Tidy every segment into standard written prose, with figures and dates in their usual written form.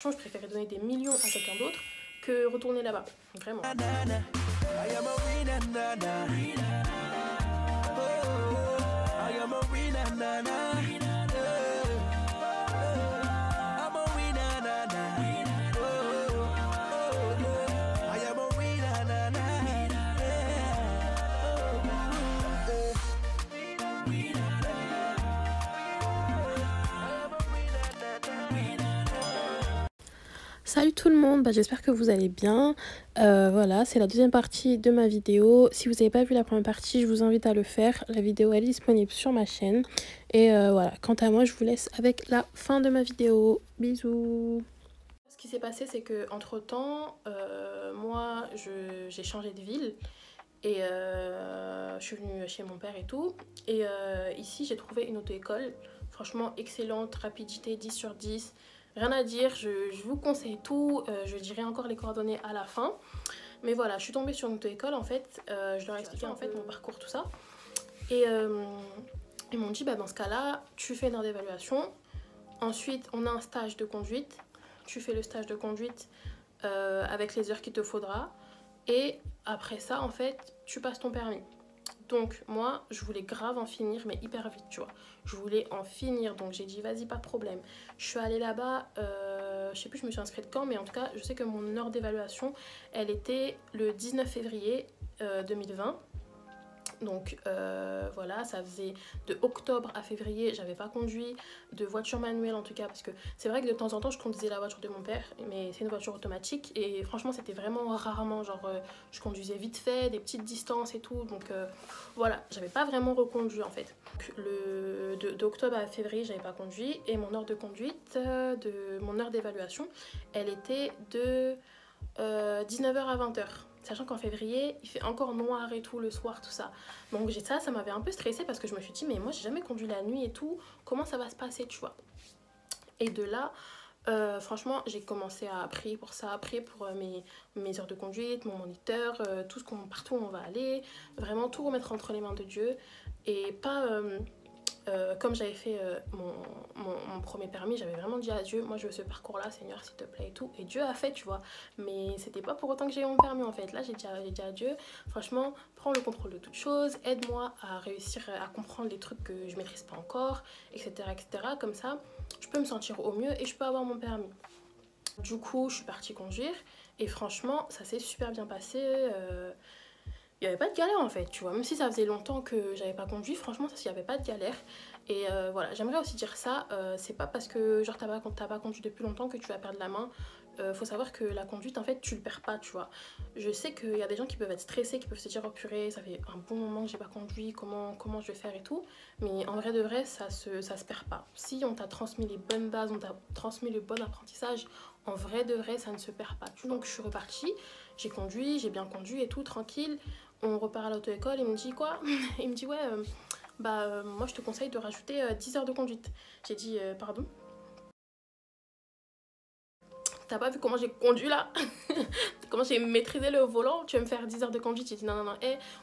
Je préférais donner des millions à quelqu'un d'autre que retourner là-bas, vraiment. Salut tout le monde, j'espère que vous allez bien. Voilà, c'est la deuxième partie de ma vidéo. Si vous n'avez pas vu la première partie, je vous invite à le faire. La vidéo elle est disponible sur ma chaîne. Et voilà, quant à moi, je vous laisse avec la fin de ma vidéo. Bisous. Ce qui s'est passé, c'est que entre temps, moi, j'ai changé de ville. Et je suis venue chez mon père et tout. Et ici, j'ai trouvé une auto-école. Franchement, excellente, rapidité 10 sur 10. Rien à dire, je vous conseille tout. Je dirai encore les coordonnées à la fin. Mais voilà, je suis tombée sur une auto-école en fait. Je leur ai expliqué en fait mon parcours, tout ça. Et ils m'ont dit, bah, dans ce cas-là, tu fais une heure d'évaluation. Ensuite, on a un stage de conduite. Tu fais le stage de conduite avec les heures qu'il te faudra. Et après ça, en fait, tu passes ton permis. Donc moi, je voulais grave en finir, mais hyper vite, tu vois. Je voulais en finir, donc j'ai dit, vas-y, pas de problème. Je suis allée là-bas, je sais plus, je me suis inscrite quand, mais en tout cas, je sais que mon heure d'évaluation, elle était le 19 février 2020. Donc voilà, ça faisait de octobre à février, j'avais pas conduit de voiture manuelle en tout cas, parce que c'est vrai que de temps en temps je conduisais la voiture de mon père, mais c'est une voiture automatique et franchement c'était vraiment rarement, genre je conduisais vite fait, des petites distances et tout, donc voilà, j'avais pas vraiment reconduit en fait. D'octobre à février j'avais pas conduit et mon heure de conduite, mon heure d'évaluation, elle était de 19h à 20h. Sachant qu'en février, il fait encore noir et tout le soir, tout ça. Donc ça m'avait un peu stressée parce que je me suis dit, mais moi j'ai jamais conduit la nuit et tout, comment ça va se passer, tu vois. Et de là, franchement, j'ai commencé à prier pour ça, prier pour mes heures de conduite, mon moniteur, partout où on va aller, vraiment tout remettre entre les mains de Dieu et pas... comme j'avais fait mon premier permis, j'avais vraiment dit à Dieu, moi je veux ce parcours là Seigneur s'il te plaît et tout, et Dieu a fait, tu vois, mais c'était pas pour autant que j'ai eu mon permis en fait. Là j'ai dit à Dieu, franchement prends le contrôle de toutes choses, aide-moi à réussir à comprendre les trucs que je maîtrise pas encore, etc., comme ça je peux me sentir au mieux et je peux avoir mon permis. Du coup je suis partie conduire et franchement ça s'est super bien passé. Il n'y avait pas de galère en fait, tu vois, même si ça faisait longtemps que j'avais pas conduit, franchement, il n'y avait pas de galère. Et voilà, j'aimerais aussi dire ça, c'est pas parce que genre t'as pas conduit depuis longtemps que tu vas perdre la main. Faut savoir que la conduite, en fait, tu le perds pas, tu vois. Je sais qu'il y a des gens qui peuvent être stressés, qui peuvent se dire, oh purée, ça fait un bon moment que j'ai pas conduit, comment je vais faire et tout. Mais en vrai de vrai, ça se perd pas. Si on t'a transmis les bonnes bases, on t'a transmis le bon apprentissage, en vrai de vrai, ça ne se perd pas. Donc je suis repartie, j'ai conduit, j'ai bien conduit et tout, tranquille. On repart à l'auto-école, il me dit quoi? Il me dit ouais, moi je te conseille de rajouter 10 heures de conduite. J'ai dit pardon? T'as pas vu comment j'ai conduit là? Comment j'ai maîtrisé le volant? Tu veux me faire 10 heures de conduite? J'ai dit non,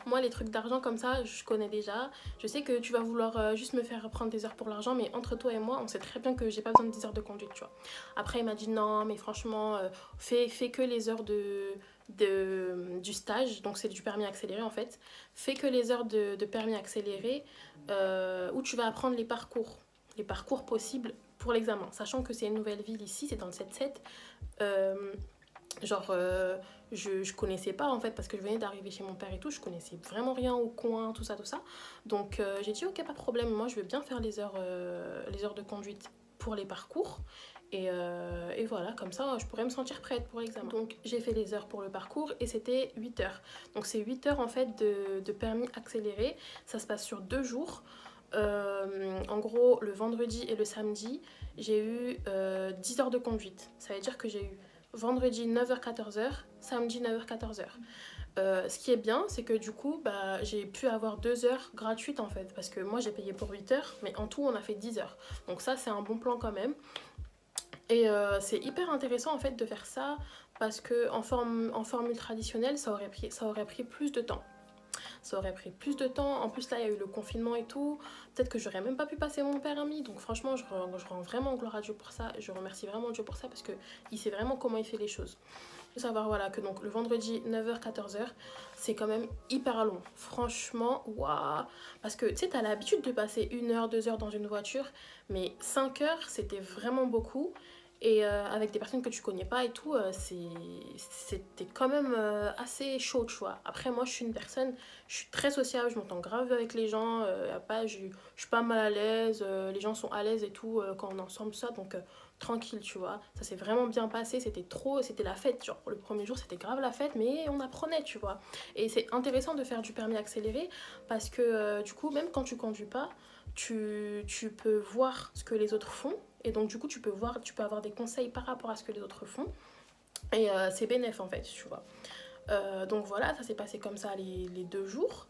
moi les trucs d'argent comme ça, je connais déjà. Je sais que tu vas vouloir juste me faire prendre des heures pour l'argent, mais entre toi et moi, on sait très bien que j'ai pas besoin de 10 heures de conduite, tu vois. Après, il m'a dit non, mais franchement, fais que les heures du stage, donc c'est du permis accéléré en fait. Fais que les heures de permis accéléré où tu vas apprendre les parcours possibles pour l'examen, sachant que c'est une nouvelle ville ici, c'est dans le 7-7. Je connaissais pas en fait parce que je venais d'arriver chez mon père et tout, je connaissais vraiment rien au coin, tout ça. Donc j'ai dit ok, pas de problème, moi je veux bien faire les heures de conduite pour les parcours. Et voilà, comme ça je pourrais me sentir prête pour l'examen. Donc j'ai fait les heures pour le parcours et c'était 8 heures. Donc c'est 8 heures en fait de permis accéléré, ça se passe sur 2 jours. En gros, le vendredi et le samedi, j'ai eu 10 heures de conduite. Ça veut dire que j'ai eu vendredi 9h-14h, samedi 9h-14h. Ce qui est bien, c'est que du coup, j'ai pu avoir 2 heures gratuites en fait. Parce que moi, j'ai payé pour 8 heures, mais en tout, on a fait 10 heures. Donc ça, c'est un bon plan quand même. Et c'est hyper intéressant en fait de faire ça parce qu'en formule traditionnelle, ça aurait pris plus de temps. ça aurait pris plus de temps. En plus là il y a eu le confinement et tout, peut-être que j'aurais même pas pu passer mon permis. Donc franchement je rends vraiment gloire à Dieu pour ça, je remercie vraiment Dieu pour ça parce que il sait vraiment comment il fait les choses. Il faut savoir voilà que donc le vendredi 9h 14h c'est quand même hyper long, franchement waouh, parce que tu sais t'as l'habitude de passer 1 heure 2 heures dans une voiture, mais 5 heures c'était vraiment beaucoup. Et avec des personnes que tu connais pas et tout, c'était quand même assez chaud, tu vois. Après, moi, je suis une personne, je suis très sociable, je m'entends grave avec les gens, je suis pas mal à l'aise, les gens sont à l'aise et tout quand on est ensemble, ça, donc tranquille, tu vois. Ça s'est vraiment bien passé, c'était la fête, genre le premier jour, c'était grave la fête, mais on apprenait, tu vois. Et c'est intéressant de faire du permis accéléré parce que du coup, même quand tu conduis pas, tu peux voir ce que les autres font. Et donc du coup tu peux avoir des conseils par rapport à ce que les autres font. Et c'est bénéf en fait, tu vois. Donc voilà, ça s'est passé comme ça les 2 jours.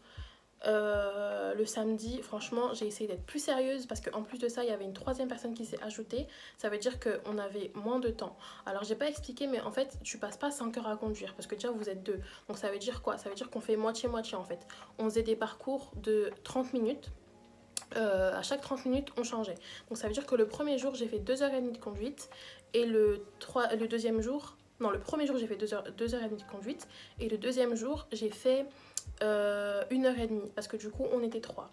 Le samedi, franchement, j'ai essayé d'être plus sérieuse parce qu'en plus de ça, il y avait une troisième personne qui s'est ajoutée. Ça veut dire qu'on avait moins de temps. Alors, j'ai pas expliqué, mais en fait, tu passes pas 5 heures à conduire parce que déjà, vous êtes deux. Donc, ça veut dire quoi? Ça veut dire qu'on fait moitié-moitié en fait. On faisait des parcours de 30 minutes. À chaque 30 minutes on changeait, donc ça veut dire que le premier jour j'ai fait 2h30 de conduite et le deuxième jour, non, le premier jour j'ai fait 2h30 de conduite et le deuxième jour j'ai fait 1h30 parce que du coup on était 3.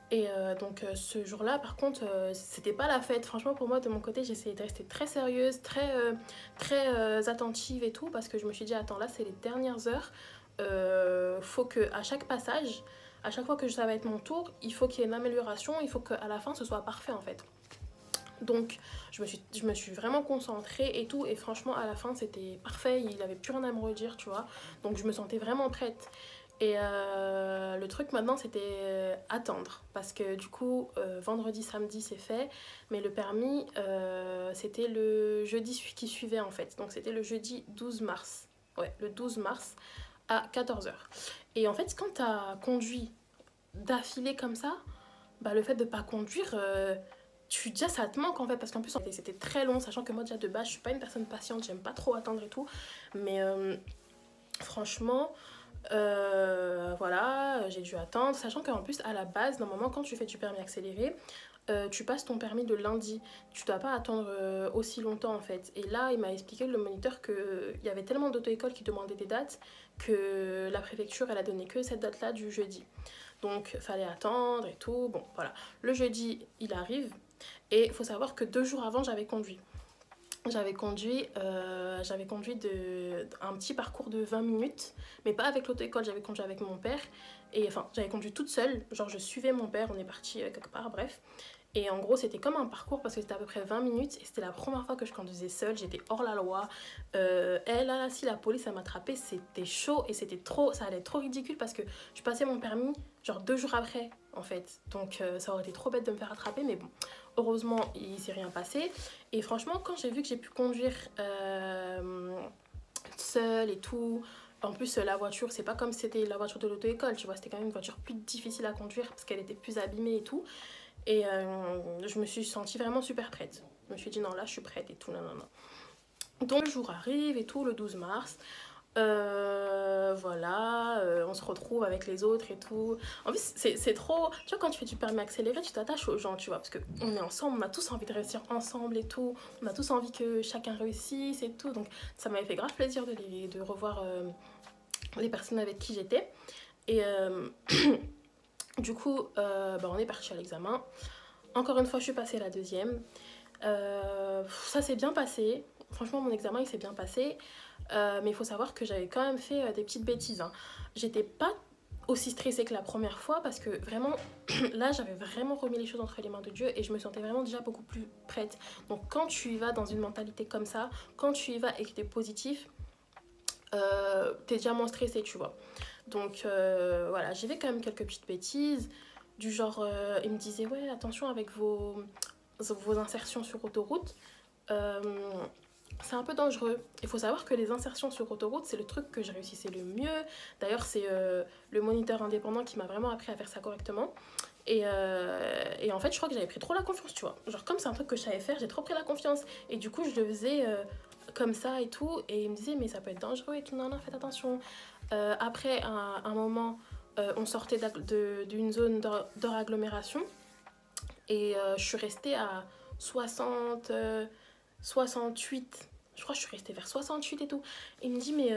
Et donc ce jour là par contre c'était pas la fête, franchement pour moi de mon côté j'ai essayé de rester très sérieuse, très attentive et tout, parce que je me suis dit attends là c'est les dernières heures, faut que à chaque passage, à chaque fois que ça va être mon tour, il faut qu'il y ait une amélioration, il faut qu'à la fin ce soit parfait en fait. Donc je me suis vraiment concentrée et tout, et franchement à la fin c'était parfait, il avait plus rien à me redire, tu vois. Donc je me sentais vraiment prête. Et le truc maintenant c'était attendre, parce que du coup vendredi samedi c'est fait, mais le permis c'était le jeudi qui suivait en fait, donc c'était le jeudi 12 mars, ouais, le 12 mars à 14h. Et en fait quand t'as conduit d'affilée comme ça, bah le fait de pas conduire, déjà ça te manque en fait, parce qu'en plus c'était très long, sachant que moi déjà de base je suis pas une personne patiente, j'aime pas trop attendre et tout, mais franchement voilà, j'ai dû attendre, sachant qu'en plus à la base normalement quand tu fais du permis accéléré, tu passes ton permis de lundi, tu dois pas attendre aussi longtemps en fait. Et là il m'a expliqué le moniteur qu'il y avait tellement d'auto-écoles qui demandaient des dates que la préfecture elle a donné que cette date là du jeudi, donc fallait attendre et tout. Bon voilà, le jeudi il arrive et il faut savoir que 2 jours avant j'avais conduit un petit parcours de 20 minutes, mais pas avec l'auto-école, j'avais conduit avec mon père, et enfin j'avais conduit toute seule, genre je suivais mon père, on est parti quelque part, bref. Et en gros c'était comme un parcours parce que c'était à peu près 20 minutes et c'était la première fois que je conduisais seule, j'étais hors la loi. Là, si la police a m'attrapé, c'était chaud et ça allait être trop ridicule parce que je passais mon permis genre 2 jours après en fait. Donc ça aurait été trop bête de me faire attraper, mais bon, heureusement il s'est rien passé. Et franchement quand j'ai vu que j'ai pu conduire seule et tout, en plus la voiture c'est pas comme si c'était la voiture de l'auto-école, tu vois, c'était quand même une voiture plus difficile à conduire parce qu'elle était plus abîmée et tout. Et je me suis sentie vraiment super prête. Je me suis dit non là je suis prête et tout, non. Donc le jour arrive et tout, le 12 mars. Voilà, on se retrouve avec les autres et tout. En plus c'est trop, tu vois, quand tu fais du permis accéléré tu t'attaches aux gens, tu vois, parce qu'on est ensemble, on a tous envie de réussir ensemble et tout, on a tous envie que chacun réussisse et tout, donc ça m'avait fait grave plaisir de revoir les personnes avec qui j'étais. Et du coup on est parti à l'examen. Encore une fois je suis passée la deuxième. Ça s'est bien passé, franchement mon examen il s'est bien passé, mais il faut savoir que j'avais quand même fait des petites bêtises, hein. J'étais pas aussi stressée que la première fois parce que vraiment là j'avais vraiment remis les choses entre les mains de Dieu et je me sentais vraiment déjà beaucoup plus prête. Donc quand tu y vas dans une mentalité comme ça, quand tu y vas et que t'es positif, t'es déjà moins stressé, tu vois. Donc voilà, j'ai fait quand même quelques petites bêtises du genre il me disait ouais attention avec vos insertions sur autoroute, c'est un peu dangereux. Il faut savoir que les insertions sur autoroute c'est le truc que je réussissais le mieux. D'ailleurs c'est le moniteur indépendant qui m'a vraiment appris à faire ça correctement. Et en fait je crois que j'avais pris trop la confiance, tu vois, genre comme c'est un truc que je savais faire, j'ai trop pris la confiance et du coup je le faisais comme ça et tout, et il me disait mais ça peut être dangereux et tout, non faites attention. Après un moment on sortait d'une zone d'hors agglomération et je suis restée à 60, 68. Je crois que je suis restée vers 68 et tout. Il me dit, mais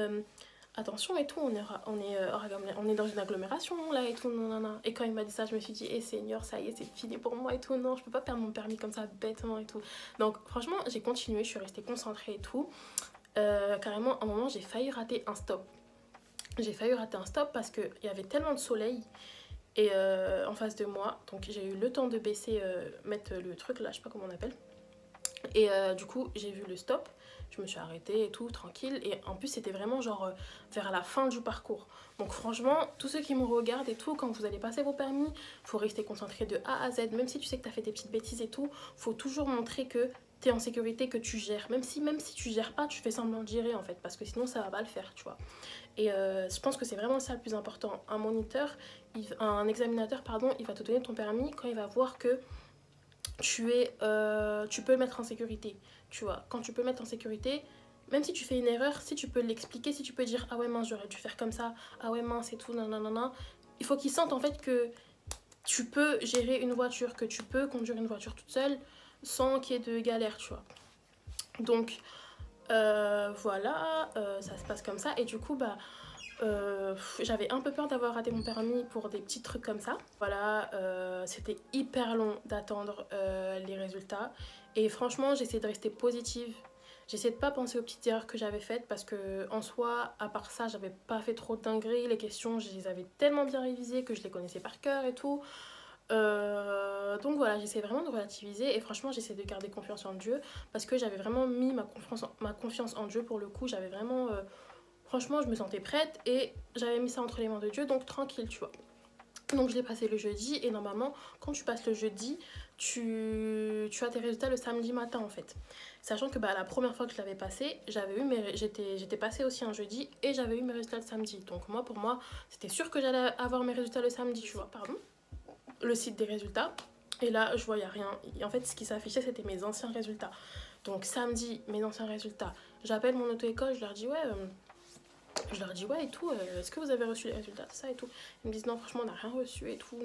attention et tout, on est dans une agglomération là et tout, nanana. Et quand il m'a dit ça, je me suis dit, Seigneur, ça y est, c'est fini pour moi et tout. Non, je peux pas perdre mon permis comme ça bêtement et tout. Donc franchement, j'ai continué, je suis restée concentrée et tout. Carrément, à un moment, j'ai failli rater un stop. J'ai failli rater un stop parce qu'il y avait tellement de soleil et en face de moi. Donc j'ai eu le temps de baisser, mettre le truc là, je sais pas comment on appelle. Et du coup, j'ai vu le stop. Je me suis arrêtée et tout, tranquille. Et en plus, c'était vraiment genre vers la fin du parcours. Donc franchement, tous ceux qui me regardent et tout, quand vous allez passer vos permis, faut rester concentré de A à Z. Même si tu sais que tu as fait des petites bêtises et tout, faut toujours montrer que tu es en sécurité, que tu gères. Même si tu gères pas, tu fais semblant de gérer en fait. Parce que sinon, ça va pas le faire, tu vois. Et je pense que c'est vraiment ça le plus important. Un examinateur, pardon, il va te donner ton permis quand il va voir que tu peux le mettre en sécurité, tu vois. Quand tu peux le mettre en sécurité, même si tu fais une erreur, si tu peux l'expliquer, si tu peux dire ah ouais mince j'aurais dû faire comme ça, ah ouais mince et tout, nanana, il faut qu'ils sentent en fait que tu peux gérer une voiture, que tu peux conduire une voiture toute seule sans qu'il y ait de galère, tu vois. Donc voilà, ça se passe comme ça et du coup bah j'avais un peu peur d'avoir raté mon permis pour des petits trucs comme ça. Voilà, c'était hyper long d'attendre les résultats. Et franchement, j'essaie de rester positive. J'essaie de pas penser aux petites erreurs que j'avais faites parce que en soi, à part ça, j'avais pas fait trop de dingueries. Les questions, je les avais tellement bien révisées que je les connaissais par cœur et tout. Donc voilà, j'essaie vraiment de relativiser et franchement j'essaie de garder confiance en Dieu parce que j'avais vraiment mis ma confiance en Dieu pour le coup. J'avais vraiment... franchement, je me sentais prête et j'avais mis ça entre les mains de Dieu, donc tranquille, tu vois. Donc je l'ai passé le jeudi et normalement, quand tu passes le jeudi, tu as tes résultats le samedi matin en fait. Sachant que bah, la première fois que je l'avais passé, j'étais passée aussi un jeudi et j'avais eu mes résultats le samedi. Donc moi, pour moi, c'était sûr que j'allais avoir mes résultats le samedi, tu vois, pardon. Le site des résultats. Et là, je voyais rien. Et en fait, ce qui s'affichait, c'était mes anciens résultats. Donc samedi, mes anciens résultats. J'appelle mon auto-école, je leur dis ouais et tout, est-ce que vous avez reçu les résultats, ça et tout. Ils me disent non franchement on n'a rien reçu et tout,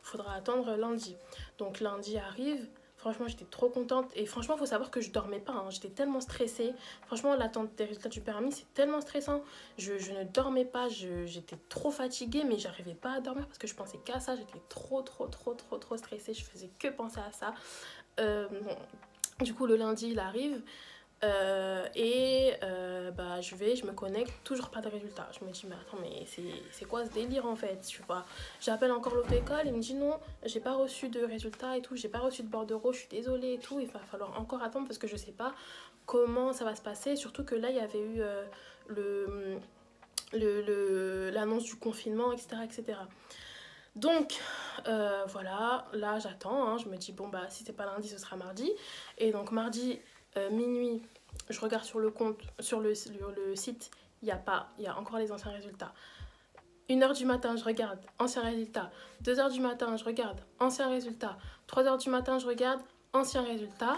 faudra attendre lundi. Donc lundi arrive, franchement j'étais trop contente et franchement faut savoir que je dormais pas, hein. J'étais tellement stressée. Franchement l'attente des résultats du permis c'est tellement stressant, je ne dormais pas, j'étais trop fatiguée mais j'arrivais pas à dormir parce que je pensais qu'à ça, j'étais trop stressée, je faisais que penser à ça. Du coup le lundi il arrive. Bah je me connecte, toujours pas de résultats. Je me dis mais attends mais c'est quoi ce délire en fait, tu vois. J'appelle encore l'auto-école, il me dit non j'ai pas reçu de résultats et tout, j'ai pas reçu de bordereau, je suis désolée et tout. Il va falloir encore attendre parce que je sais pas comment ça va se passer, surtout que là il y avait eu l'annonce du confinement etc. Donc voilà, là j'attends, hein. Je me dis bon bah si c'est pas lundi ce sera mardi. Et donc mardi minuit, je regarde sur le compte, sur le site, il y a encore les anciens résultats. 1h du matin, je regarde, anciens résultats. 2h du matin, je regarde, anciens résultats. 3h du matin, je regarde, anciens résultats.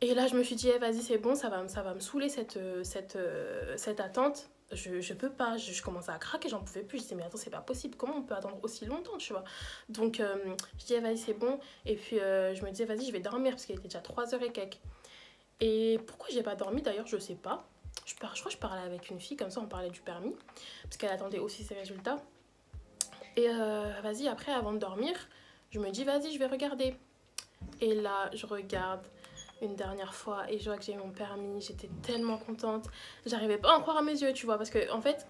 Et là, je me suis dit, vas-y, c'est bon, ça va me saouler cette attente. Je peux pas, je commençais à craquer, j'en pouvais plus. Je disais, mais attends, c'est pas possible, comment on peut attendre aussi longtemps, tu vois. Donc, je dis, vas-y, c'est bon. Et puis, je me disais, vas-y, je vais dormir, parce qu'il était déjà 3h et quelques. Et pourquoi j'ai pas dormi d'ailleurs, je sais pas. Je crois que je parlais avec une fille, comme ça on parlait du permis, parce qu'elle attendait aussi ses résultats. Et vas-y, après, avant de dormir, je me dis, vas-y, je vais regarder. Et là, je regarde une dernière fois et je vois que j'ai mon permis, j'étais tellement contente. J'arrivais pas à en croire à mes yeux, tu vois, parce que en fait,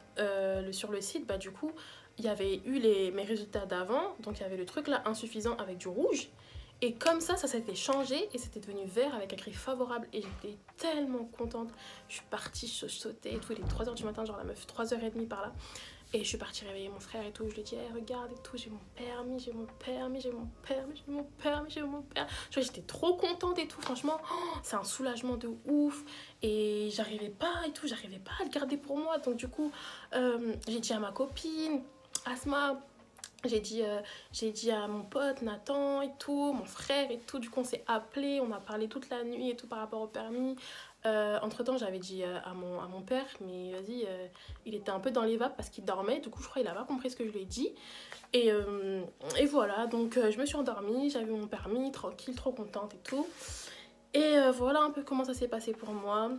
sur le site, bah du coup, il y avait eu mes résultats d'avant, donc il y avait le truc là insuffisant avec du rouge. Et comme ça s'était changé et c'était devenu vert avec écrit favorable. Et j'étais tellement contente. Je suis partie, je sautais et tout. Il est 3h du matin, genre la meuf, 3h30 par là. Et je suis partie réveiller mon frère et tout. Je lui ai dit, hey, regarde et tout, j'ai mon permis, j'ai mon permis, j'ai mon permis, j'ai mon permis, j'ai mon permis. J'étais trop contente et tout. Franchement, c'est un soulagement de ouf. Et j'arrivais pas et tout, j'arrivais pas à le garder pour moi. Donc du coup, j'ai dit à ma copine, Asma, J'ai dit à mon pote Nathan et tout, mon frère et tout. Du coup, on s'est appelé, on a parlé toute la nuit et tout par rapport au permis. Entre-temps, j'avais dit à mon père, mais vas-y, il était un peu dans les vapes parce qu'il dormait. Du coup, je crois qu'il a pas compris ce que je lui ai dit. Et, euh, et voilà, donc je me suis endormie, j'avais mon permis, tranquille, trop contente et tout. Et voilà un peu comment ça s'est passé pour moi.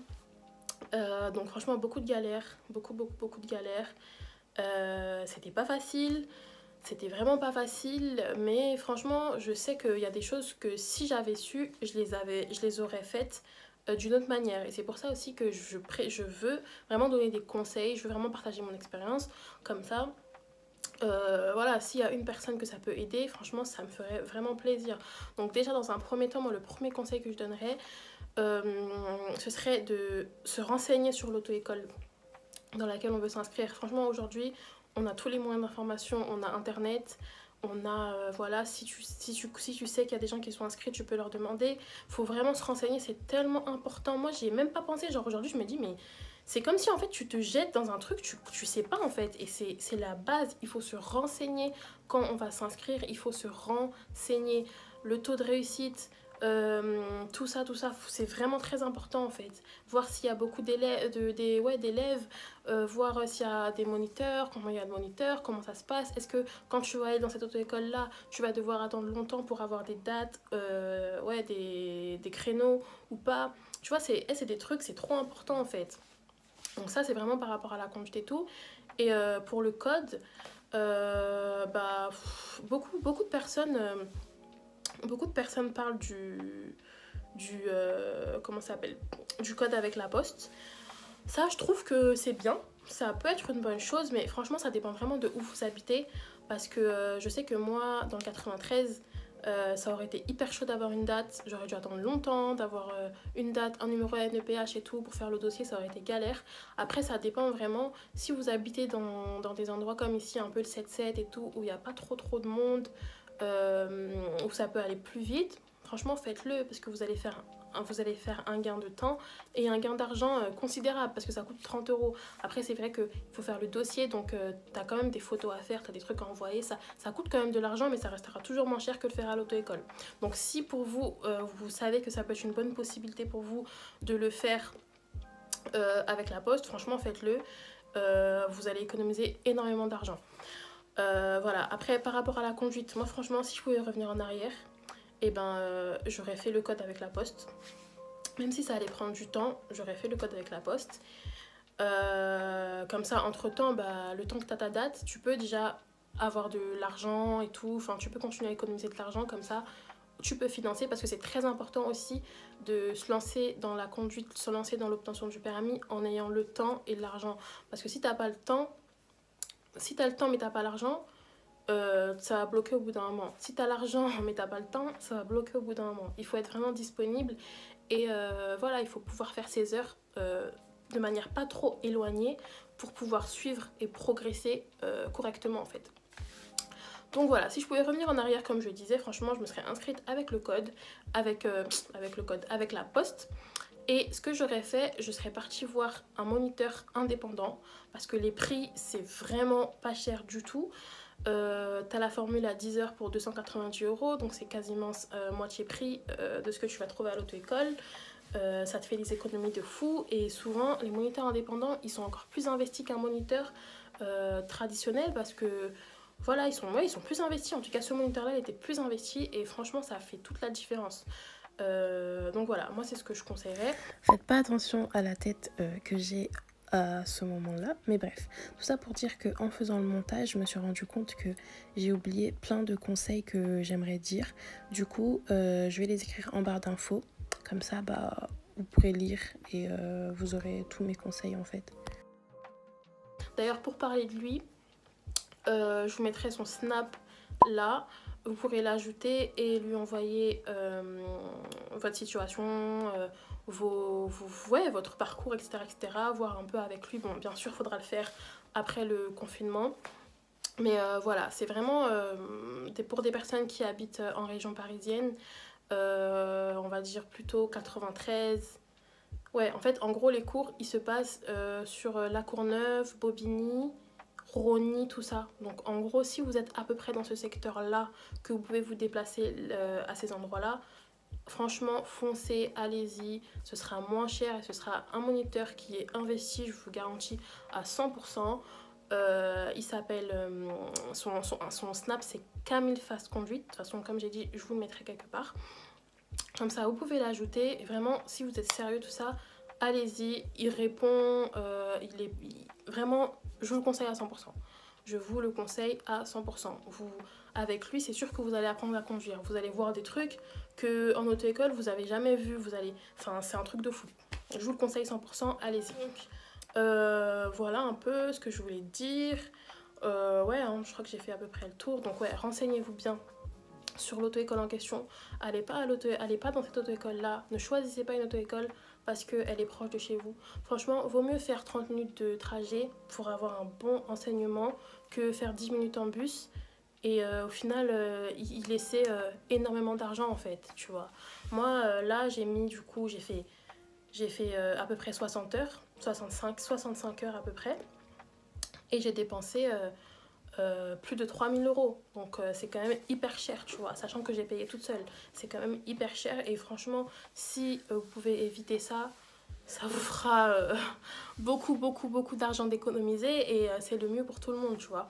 Donc franchement, beaucoup de galères, beaucoup de galères. C'était pas facile. C'était vraiment pas facile, mais franchement, je sais qu'il y a des choses que si j'avais su, je les aurais faites d'une autre manière. Et c'est pour ça aussi que je veux vraiment donner des conseils, je veux vraiment partager mon expérience. Comme ça, voilà, s'il y a une personne que ça peut aider, franchement, ça me ferait vraiment plaisir. Donc déjà, dans un premier temps, moi, le premier conseil que je donnerais, euh, ce serait de se renseigner sur l'auto-école dans laquelle on veut s'inscrire. Franchement, aujourd'hui, on a tous les moyens d'information, on a Internet, on a, voilà, si tu sais qu'il y a des gens qui sont inscrits, tu peux leur demander. Il faut vraiment se renseigner, c'est tellement important. Moi, j'y ai même pas pensé. Genre, aujourd'hui, je me dis, mais c'est comme si, en fait, tu te jettes dans un truc, tu sais pas, en fait. Et c'est la base. Il faut se renseigner quand on va s'inscrire. Il faut se renseigner. Le taux de réussite, tout ça, c'est vraiment très important, en fait. Voir s'il y a beaucoup d'élèves, d'élèves, voir s'il y a des moniteurs, comment il y a de moniteurs, comment ça se passe. Est-ce que quand tu vas aller dans cette auto-école-là, tu vas devoir attendre longtemps pour avoir des dates, des créneaux ou pas. Tu vois, c'est des trucs, c'est trop important en fait. Donc ça, c'est vraiment par rapport à la conduite et tout. Et pour le code, beaucoup de personnes parlent comment ça s'appelle, du code avec la poste. Ça, je trouve que c'est bien. Ça peut être une bonne chose, mais franchement, ça dépend vraiment de où vous habitez. Parce que je sais que moi, dans le 93, ça aurait été hyper chaud d'avoir une date. J'aurais dû attendre longtemps, d'avoir une date, un numéro NEPH et tout pour faire le dossier. Ça aurait été galère. Après, ça dépend vraiment. Si vous habitez dans des endroits comme ici, un peu le 7-7 et tout, où il n'y a pas trop de monde, où ça peut aller plus vite, franchement, faites-le parce que vous allez faire un gain de temps et un gain d'argent considérable parce que ça coûte 30 euros. Après, c'est vrai qu'il faut faire le dossier, donc tu as quand même des photos à faire, tu as des trucs à envoyer. Ça coûte quand même de l'argent, mais ça restera toujours moins cher que le faire à l'auto-école. Donc, si pour vous, vous savez que ça peut être une bonne possibilité pour vous de le faire avec la poste, franchement, faites-le. Vous allez économiser énormément d'argent. Voilà. Après, par rapport à la conduite, moi, franchement, si je pouvais revenir en arrière, et ben j'aurais fait le code avec la poste. Même si ça allait prendre du temps, j'aurais fait le code avec la poste. Comme ça, entre-temps, le temps que tu as ta date, tu peux déjà avoir de l'argent et tout. Enfin, tu peux continuer à économiser de l'argent comme ça. Tu peux financer parce que c'est très important aussi de se lancer dans la conduite, se lancer dans l'obtention du permis en ayant le temps et l'argent. Parce que si t'as pas le temps, si t'as le temps mais t'as pas l'argent, ça va bloquer au bout d'un moment. Si tu as l'argent mais t'as pas le temps, ça va bloquer au bout d'un moment. Il faut être vraiment disponible et voilà, il faut pouvoir faire ses heures de manière pas trop éloignée pour pouvoir suivre et progresser correctement en fait. Donc voilà, si je pouvais revenir en arrière comme je disais, franchement, je me serais inscrite avec le code, avec la poste. Et ce que j'aurais fait, je serais partie voir un moniteur indépendant parce que les prix, c'est vraiment pas cher du tout. T'as la formule à 10 heures pour 290 euros, donc c'est quasiment moitié prix de ce que tu vas trouver à l'auto-école. Ça te fait des économies de fou et souvent les moniteurs indépendants ils sont encore plus investis qu'un moniteur traditionnel parce que voilà, ils sont plus investis. En tout cas, ce moniteur-là, il était plus investi et franchement, ça a fait toute la différence. Donc voilà, moi, c'est ce que je conseillerais. Faites pas attention à la tête que j'ai à ce moment-là. Mais bref, tout ça pour dire qu'en faisant le montage, je me suis rendu compte que j'ai oublié plein de conseils que j'aimerais dire. Du coup, je vais les écrire en barre d'infos. Comme ça, vous pourrez lire et vous aurez tous mes conseils en fait. D'ailleurs, pour parler de lui, je vous mettrai son snap là. Vous pourrez l'ajouter et lui envoyer votre situation, votre parcours, etc. Voir un peu avec lui. Bon, bien sûr, il faudra le faire après le confinement. Mais voilà, c'est vraiment pour des personnes qui habitent en région parisienne, on va dire plutôt 93. Ouais, en fait, en gros, les cours, ils se passent sur La Courneuve, Bobigny, Rony, tout ça. Donc en gros, si vous êtes à peu près dans ce secteur-là, que vous pouvez vous déplacer à ces endroits-là, franchement, foncez, allez-y, ce sera moins cher et ce sera un moniteur qui est investi, je vous garantis, à 100%. Il s'appelle, son snap c'est Camille Fast Conduit. De toute façon, comme j'ai dit, je vous le mettrai quelque part. Comme ça, vous pouvez l'ajouter. Vraiment, si vous êtes sérieux, tout ça, allez-y. Il répond, vraiment, je vous le conseille à 100%. Je vous le conseille à 100%. Avec lui, c'est sûr que vous allez apprendre à conduire. Vous allez voir des trucs qu'en auto-école, vous n'avez jamais vu. Enfin, c'est un truc de fou. Je vous le conseille 100%, allez-y. Voilà un peu ce que je voulais dire. Ouais, hein, je crois que j'ai fait à peu près le tour. Donc ouais, renseignez-vous bien sur l'auto-école en question. Allez pas dans cette auto-école-là. Ne choisissez pas une auto-école parce qu'elle est proche de chez vous. Franchement, vaut mieux faire 30 minutes de trajet pour avoir un bon enseignement que faire 10 minutes en bus. Et au final, il laissait énormément d'argent en fait, tu vois. Moi, là, j'ai fait à peu près 60 heures, 65 heures à peu près. Et j'ai dépensé plus de 3000 euros. Donc c'est quand même hyper cher, tu vois. Sachant que j'ai payé toute seule. C'est quand même hyper cher. Et franchement, si vous pouvez éviter ça, ça vous fera beaucoup d'argent d'économiser. Et c'est le mieux pour tout le monde, tu vois.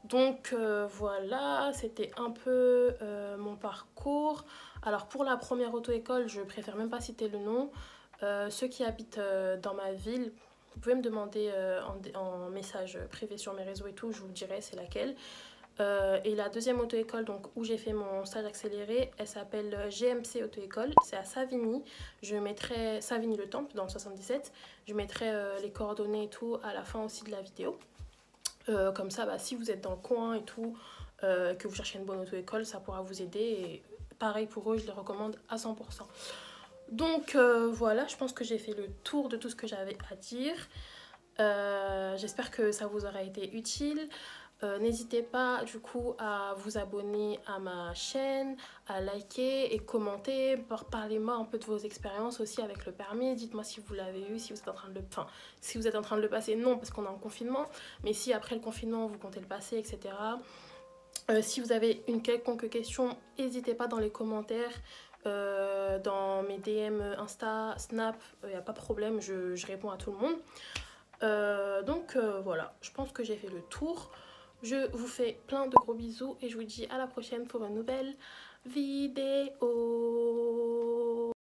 Donc voilà, c'était un peu mon parcours. Alors pour la première auto-école, je préfère même pas citer le nom. Ceux qui habitent dans ma ville, vous pouvez me demander en message privé sur mes réseaux et tout, je vous dirai c'est laquelle. Et la deuxième auto-école donc, où j'ai fait mon stage accéléré, elle s'appelle GMC Auto-école, c'est à Savigny. Je mettrai Savigny-le-Temple dans le 77. Je mettrai les coordonnées et tout à la fin aussi de la vidéo. Comme ça, bah, si vous êtes dans le coin et tout, que vous cherchez une bonne auto-école, ça pourra vous aider. Et pareil pour eux, je les recommande à 100%. Donc voilà, je pense que j'ai fait le tour de tout ce que j'avais à dire. J'espère que ça vous aura été utile. N'hésitez pas du coup à vous abonner à ma chaîne, à liker et commenter. Parlez-moi un peu de vos expériences aussi avec le permis. Dites-moi si vous l'avez eu, si vous êtes en train de si vous êtes en train de le passer, non parce qu'on est en confinement, mais si après le confinement vous comptez le passer, etc. Si vous avez une quelconque question, n'hésitez pas dans les commentaires. Dans mes DM Insta, Snap, il n'y a pas de problème, je réponds à tout le monde. Donc voilà, je pense que j'ai fait le tour. Je vous fais plein de gros bisous et je vous dis à la prochaine pour une nouvelle vidéo.